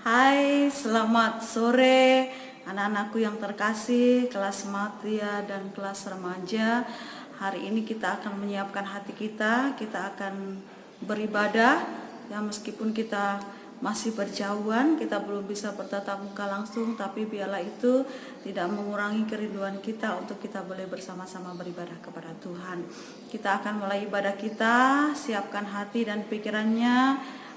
Hai, selamat sore anak-anakku yang terkasih, kelas Madya dan kelas remaja. Hari ini kita akan menyiapkan hati kita akan beribadah. Ya, meskipun kita masih berjauhan, kita belum bisa bertatap muka langsung, tapi biarlah itu tidak mengurangi kerinduan kita untuk kita boleh bersama-sama beribadah kepada Tuhan. Kita akan mulai ibadah kita, siapkan hati dan pikirannya.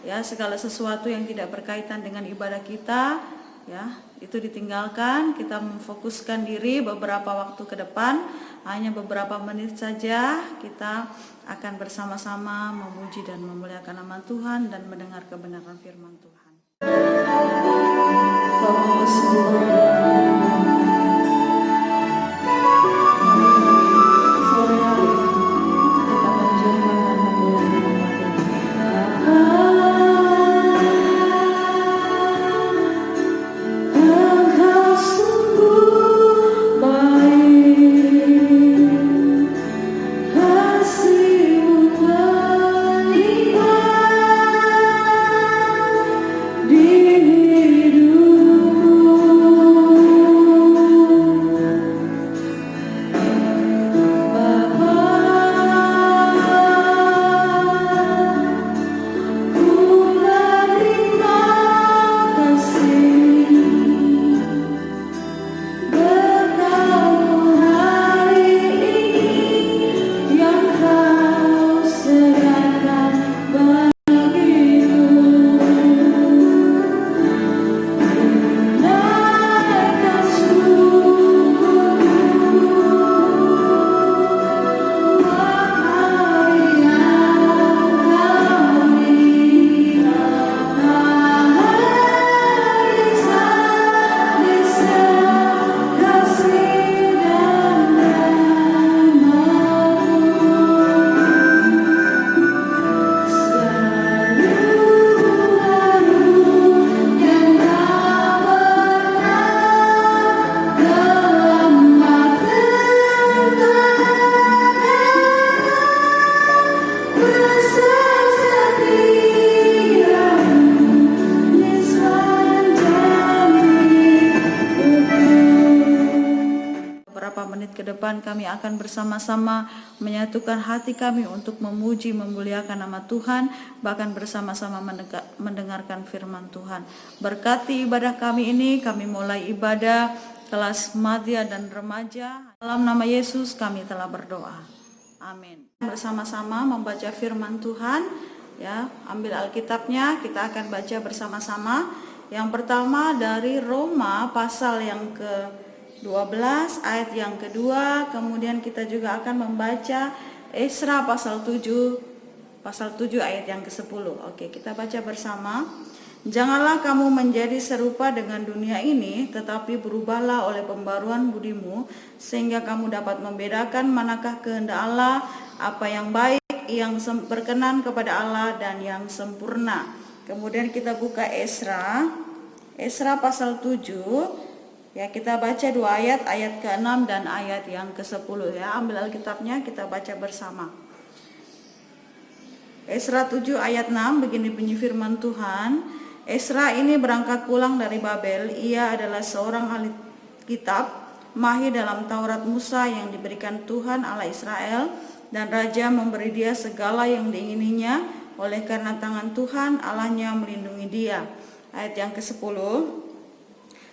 Ya, segala sesuatu yang tidak berkaitan dengan ibadah kita, ya, itu ditinggalkan. Kita memfokuskan diri beberapa waktu ke depan, hanya beberapa menit saja kita akan bersama-sama memuji dan memuliakan nama Tuhan dan mendengar kebenaran firman Tuhan. Fokus ke depan kami akan bersama-sama menyatukan hati kami untuk memuji memuliakan nama Tuhan, bahkan bersama-sama mendengarkan firman Tuhan. Berkati ibadah kami ini, kami mulai ibadah kelas Madya dan remaja. Dalam nama Yesus kami telah berdoa. Amin. Bersama-sama membaca firman Tuhan, ya, ambil Alkitabnya, kita akan baca bersama-sama. Yang pertama dari Roma pasal yang ke-12 ayat yang kedua, kemudian kita juga akan membaca Esra pasal 7 ayat yang ke-10. Oke, kita baca bersama. Janganlah kamu menjadi serupa dengan dunia ini, tetapi berubahlah oleh pembaruan budimu, sehingga kamu dapat membedakan manakah kehendak Allah, apa yang baik, yang berkenan kepada Allah, dan yang sempurna. Kemudian kita buka Esra pasal 7. Ya, kita baca 2 ayat ke-6 dan ayat yang ke-10 ya. Ambil Alkitabnya, kita baca bersama. Esra 7 ayat 6, begini bunyi firman Tuhan. Esra ini berangkat pulang dari Babel. Ia adalah seorang ahli kitab, mahir dalam Taurat Musa yang diberikan Tuhan Allah Israel, dan raja memberi dia segala yang diingininya, oleh karena tangan Tuhan Allahnya melindungi dia. Ayat yang ke-10.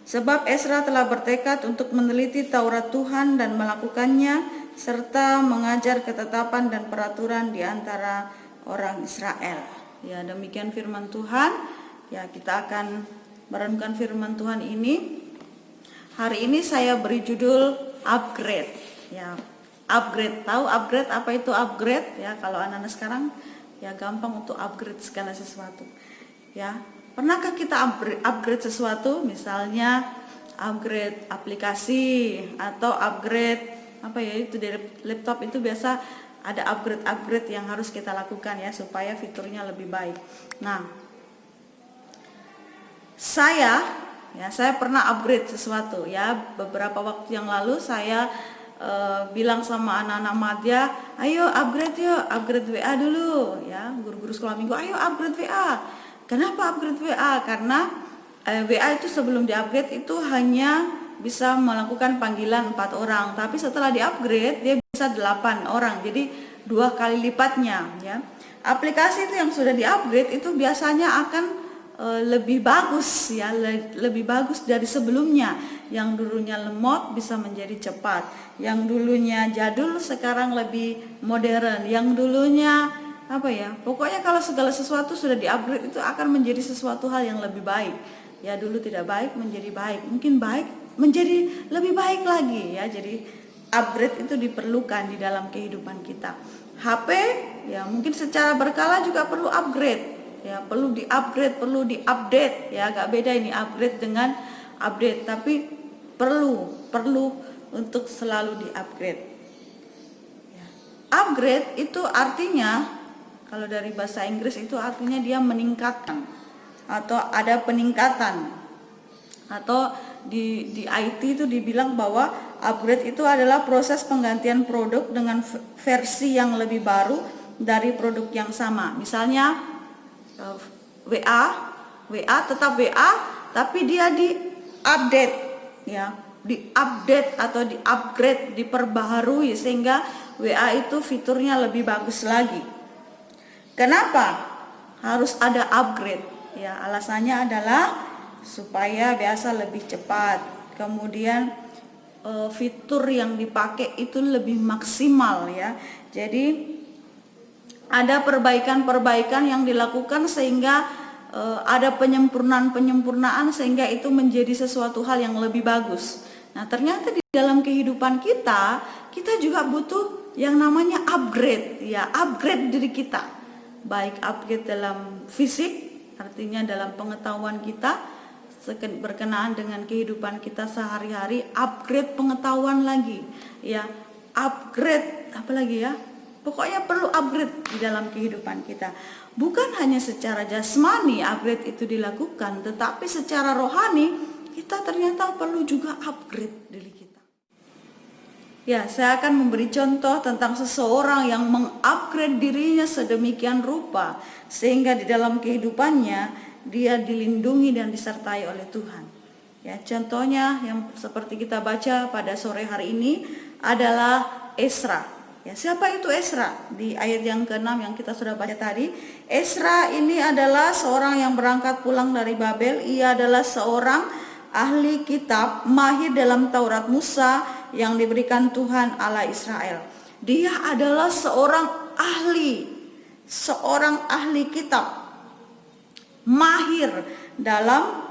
Sebab Esra telah bertekad untuk meneliti Taurat Tuhan dan melakukannya, serta mengajar ketetapan dan peraturan di antara orang Israel. Ya, demikian firman Tuhan. Ya, kita akan merenungkan firman Tuhan ini. Hari ini saya beri judul upgrade. Ya, upgrade. Tahu upgrade apa itu upgrade? Ya, kalau anak-anak sekarang ya gampang untuk upgrade segala sesuatu. Ya, pernahkah kita upgrade sesuatu? Misalnya upgrade aplikasi atau upgrade apa ya, itu dari laptop itu biasa ada upgrade yang harus kita lakukan ya supaya fiturnya lebih baik. Nah, saya pernah upgrade sesuatu ya. Beberapa waktu yang lalu saya bilang sama anak-anak Madya, ayo upgrade yuk, upgrade WA dulu ya. Guru-guru sekolah minggu, ayo upgrade WA. Kenapa upgrade WA? Karena WA itu sebelum di-upgrade itu hanya bisa melakukan panggilan 4 orang, tapi setelah di-upgrade dia bisa 8 orang, jadi 2 kali lipatnya ya. Aplikasi itu yang sudah di-upgrade itu biasanya akan lebih bagus ya, lebih bagus dari sebelumnya. Yang dulunya lemot bisa menjadi cepat, yang dulunya jadul sekarang lebih modern, yang dulunya apa ya, pokoknya kalau segala sesuatu sudah di-upgrade itu akan menjadi sesuatu hal yang lebih baik ya. Dulu tidak baik menjadi baik, mungkin baik menjadi lebih baik lagi ya. Jadi upgrade itu diperlukan di dalam kehidupan kita. HP ya mungkin secara berkala juga perlu upgrade ya, perlu di-upgrade, perlu di-update ya. Agak beda ini upgrade dengan update, tapi perlu untuk selalu di-upgrade ya. Upgrade itu artinya, kalau dari bahasa Inggris itu artinya dia meningkatkan atau ada peningkatan, atau di IT itu dibilang bahwa upgrade itu adalah proses penggantian produk dengan versi yang lebih baru dari produk yang sama. Misalnya WA tetap WA tapi dia di-update ya, di-update atau di-upgrade, diperbaharui sehingga WA itu fiturnya lebih bagus lagi. Kenapa harus ada upgrade? Ya, alasannya adalah supaya biasa lebih cepat. Kemudian fitur yang dipakai itu lebih maksimal ya. Jadi ada perbaikan-perbaikan yang dilakukan sehingga ada penyempurnaan sehingga itu menjadi sesuatu hal yang lebih bagus. Nah, ternyata di dalam kehidupan kita juga butuh yang namanya upgrade ya, upgrade diri kita. Baik upgrade dalam fisik, artinya dalam pengetahuan kita berkenaan dengan kehidupan kita sehari-hari, upgrade pengetahuan lagi ya, upgrade apa lagi ya, pokoknya perlu upgrade di dalam kehidupan kita. Bukan hanya secara jasmani upgrade itu dilakukan, tetapi secara rohani kita ternyata perlu juga upgrade diri kita. Ya, saya akan memberi contoh tentang seseorang yang mengupgrade dirinya sedemikian rupa sehingga di dalam kehidupannya dia dilindungi dan disertai oleh Tuhan. Ya, contohnya yang seperti kita baca pada sore hari ini adalah Ezra. Ya, siapa itu Ezra? Di ayat yang ke-6 yang kita sudah baca tadi, Ezra ini adalah seorang yang berangkat pulang dari Babel. Ia adalah seorang ahli kitab, mahir dalam Taurat Musa yang diberikan Tuhan Allah Israel. Dia adalah seorang ahli kitab, mahir dalam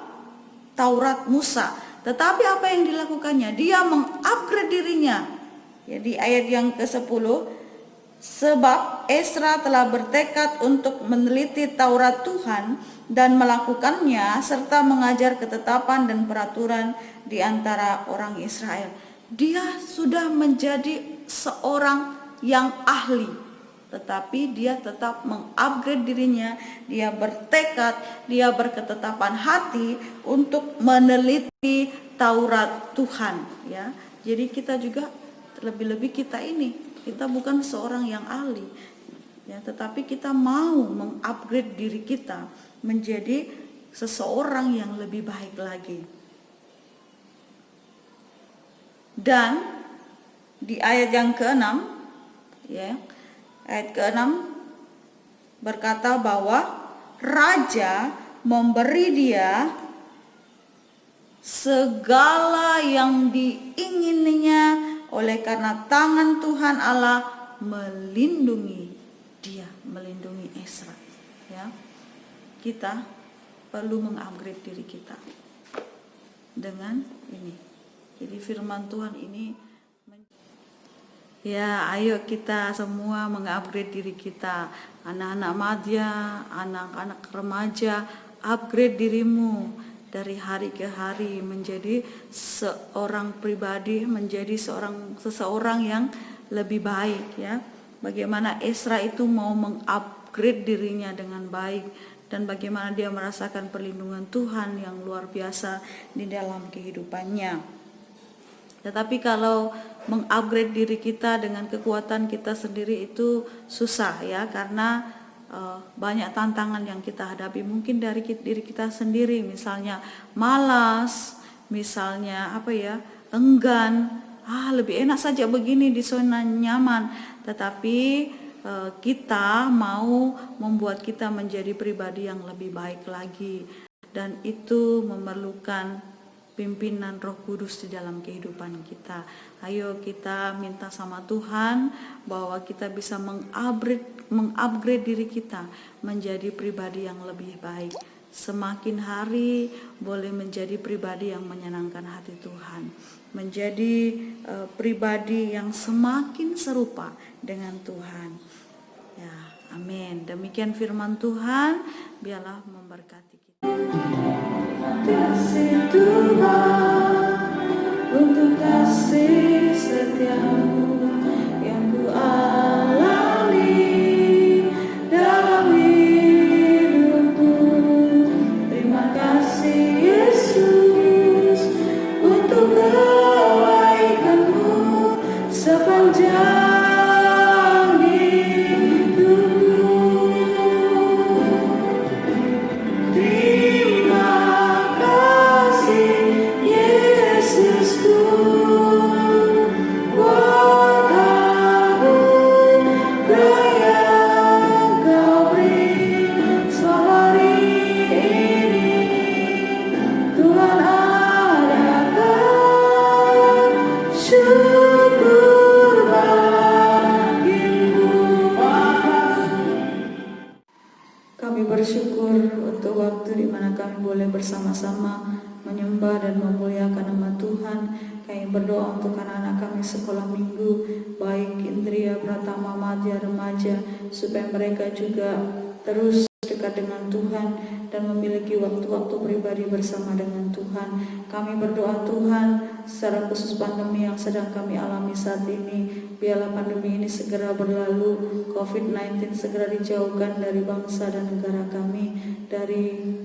Taurat Musa. Tetapi apa yang dilakukannya? Dia mengupgrade dirinya. Ya, di ayat yang ke-10, sebab Ezra telah bertekad untuk meneliti Taurat Tuhan dan melakukannya serta mengajar ketetapan dan peraturan di antara orang Israel. Dia sudah menjadi seorang yang ahli, tetapi dia tetap mengupgrade dirinya. Dia bertekad, dia berketetapan hati untuk meneliti Taurat Tuhan ya. Jadi kita juga lebih-lebih kita bukan seorang yang ahli ya, tetapi kita mau mengupgrade diri kita menjadi seseorang yang lebih baik lagi. Dan di ayat yang ke-6 ya, ayat ke-6 berkata bahwa raja memberi dia segala yang diingininya oleh karena tangan Tuhan Allah melindungi dia, melindungi Ezra ya. Kita perlu mengupgrade diri kita dengan ini. Jadi firman Tuhan ini ya, ayo kita semua mengupgrade diri kita. Anak-anak madya, anak-anak remaja, upgrade dirimu dari hari ke hari menjadi seorang pribadi, menjadi seseorang yang lebih baik ya. Bagaimana Ezra itu mau mengupgrade dirinya dengan baik, dan bagaimana dia merasakan perlindungan Tuhan yang luar biasa di dalam kehidupannya. Tetapi kalau mengupgrade diri kita dengan kekuatan kita sendiri itu susah ya, karena banyak tantangan yang kita hadapi, mungkin dari diri kita sendiri, misalnya malas, misalnya enggan, lebih enak saja begini di zona nyaman. Tetapi kita mau membuat kita menjadi pribadi yang lebih baik lagi, dan itu memerlukan pimpinan Roh Kudus di dalam kehidupan kita. Ayo kita minta sama Tuhan bahwa kita bisa mengupgrade diri kita menjadi pribadi yang lebih baik. Semakin hari boleh menjadi pribadi yang menyenangkan hati Tuhan, menjadi pribadi yang semakin serupa dengan Tuhan. Ya, amin. Demikian firman Tuhan, biarlah memberkati kita. Kasih Tuhan untuk kasih setiamu yang ku alami dalam hidupku. Terima kasih Yesus untuk kebaikanmu sepanjang bersyukur untuk waktu di mana kami boleh bersama-sama menyembah dan memuliakan nama Tuhan. Kami berdoa untuk anak-anak kami sekolah minggu, baik Indria, Pratama, Madya, remaja, supaya mereka juga terus dekat dengan Tuhan dan memiliki waktu-waktu pribadi bersama dengan Tuhan. Kami berdoa Tuhan, secara khusus pandemi yang sedang kami alami saat ini, biarlah pandemi ini segera berlalu, COVID-19 segera dijauhkan dari bangsa dan negara kami, dari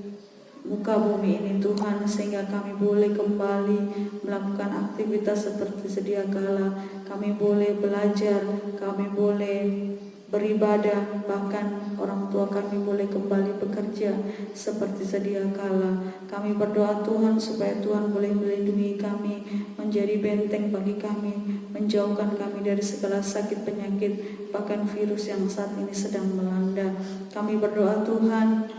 muka bumi ini Tuhan, sehingga kami boleh kembali melakukan aktivitas seperti sedia kala. Kami boleh belajar, kami boleh beribadah, bahkan orang tua kami boleh kembali bekerja seperti sedia kala. Kami berdoa Tuhan supaya Tuhan boleh melindungi kami, menjadi benteng bagi kami, menjauhkan kami dari segala sakit penyakit, bahkan virus yang saat ini sedang melanda. Kami berdoa Tuhan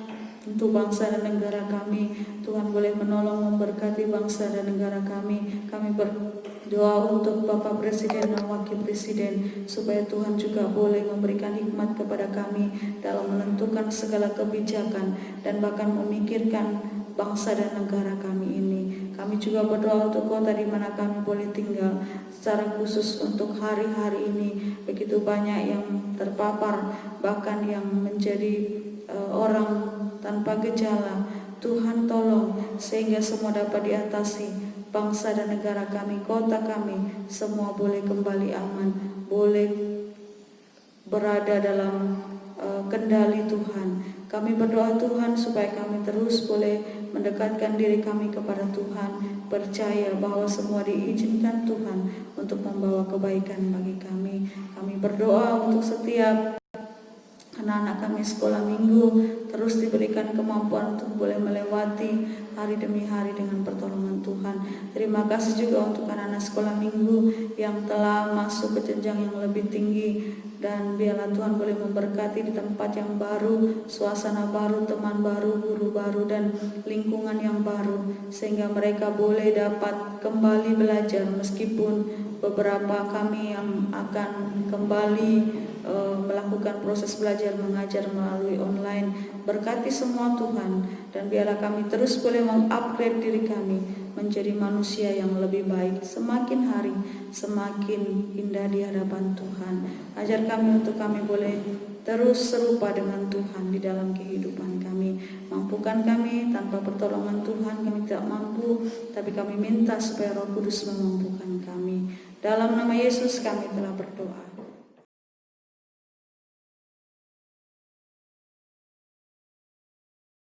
untuk bangsa dan negara kami, Tuhan boleh menolong memberkati bangsa dan negara kami. Kami berdoa untuk Bapak Presiden dan Wakil Presiden, supaya Tuhan juga boleh memberikan hikmat kepada kami dalam menentukan segala kebijakan dan bahkan memikirkan bangsa dan negara kami ini. Kami juga berdoa untuk kota di mana kami boleh tinggal, secara khusus untuk hari-hari ini begitu banyak yang terpapar, bahkan yang menjadi orang tanpa gejala. Tuhan tolong sehingga semua dapat diatasi, bangsa dan negara kami, kota kami, semua boleh kembali aman, boleh berada dalam kendali Tuhan. Kami berdoa Tuhan supaya kami terus boleh mendekatkan diri kami kepada Tuhan, percaya bahwa semua diizinkan Tuhan untuk membawa kebaikan bagi kami. Kami berdoa untuk setiap anak-anak kami sekolah minggu, terus diberikan kemampuan untuk boleh melewati hari demi hari dengan pertolongan Tuhan. Terima kasih juga untuk anak-anak sekolah minggu yang telah masuk ke jenjang yang lebih tinggi, dan biarlah Tuhan boleh memberkati di tempat yang baru, suasana baru, teman baru, guru baru, dan lingkungan yang baru, sehingga mereka boleh dapat kembali belajar, meskipun beberapa kami yang akan kembali melakukan proses belajar mengajar melalui online. Berkati semua Tuhan, dan biarlah kami terus boleh mengupgrade diri kami menjadi manusia yang lebih baik, semakin hari semakin indah di hadapan Tuhan. Ajar kami untuk kami boleh terus serupa dengan Tuhan di dalam kehidupan kami. Mampukan kami, tanpa pertolongan Tuhan kami tidak mampu, tapi kami minta supaya Roh Kudus memampukan kami. Dalam nama Yesus kami telah berdoa.